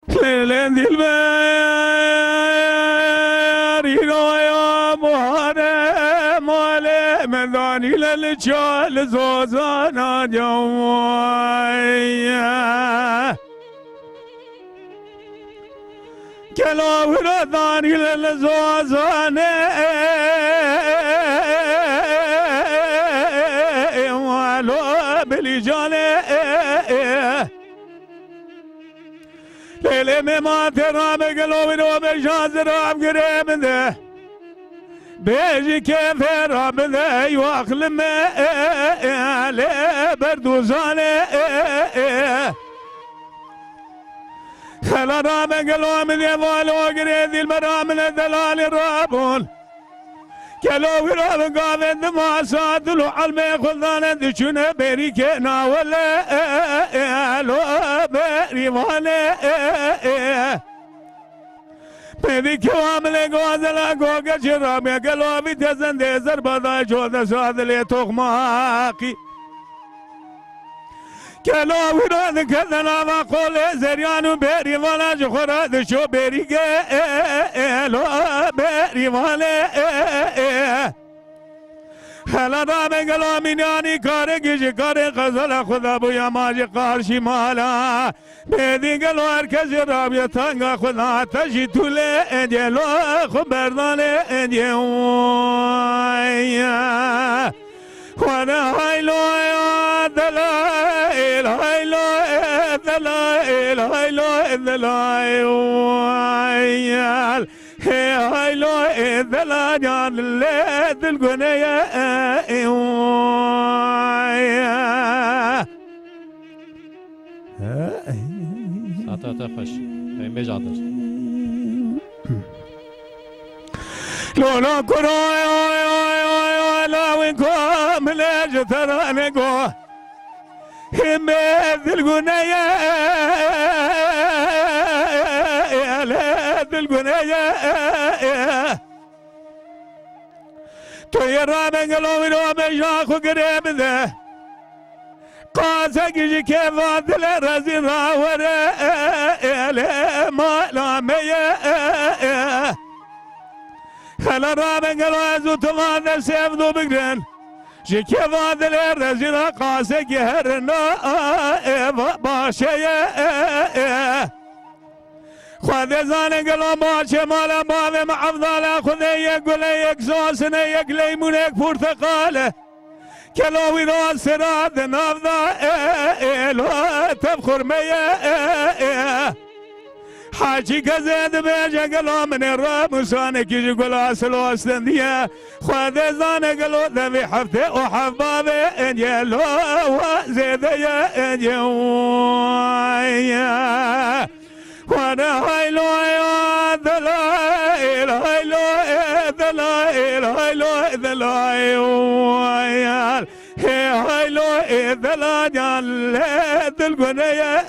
ليلين دلبر يا مهارة مالي مداني للجال زوزانا جوايا كلا ورداني للزوزانا والو بلجاني ليلي ما ترام قلوبي وبجاز رام قريب ده بيجي كيف رام ده يواخلم لي بردوزاني خلا رام قلوبي ده والو قريب المرام الدلال الرابون كلو رام قابد ما سادلو علمي خلدان دشونه بيري كنا ولا لو بيري مالي بيري كوامل غازلا غوغا شرام قلو بيتزن دزر بدا جود سادلي توخماقي كلو رام كذنا ما قول زريانو بيري مالا جخرا دشو بيري لو بيري مالي هلا رام قلو مناني كارجش كار غزل خدا بويا ماجي قارشي مالا بيدي قلو اركز راب يتانغا خدا تجي تولي انجلو خبرداني انجي وانا هايلو يا دلائل هايلو دلائل هايلو دلائل هايلو دلائل الليل القنية ساعتها تفش بين بجادر لولا كروي لا وينكم لاج ترانقو همد القنية لاد القنية تيرا من قلوبي لو مجاخو قريب ذا قاسك يجي كيف عدل رزي راورة ما لا مية خلا رابن قلو ازو تمانا سيف دو بقرن جي كيف عدل رزي را قاسك يهرنا باشية خذ زانق الأموال شمال باب مع أفضل خذ يقول يك زوسن يك ليمون يك برتقالة كلوي ذا سراد نافذا لو تبخر مية حاجي كزيد بيجا قلو من الراب سانك يقول أسلو أستندية خذ زانق لو ذبي حفته وحف بابي انجي لو وزيد يا انجي وانا هايلو يا دلائل هايلو دلائل هايلو دلائل هايلو دلائل دلقنية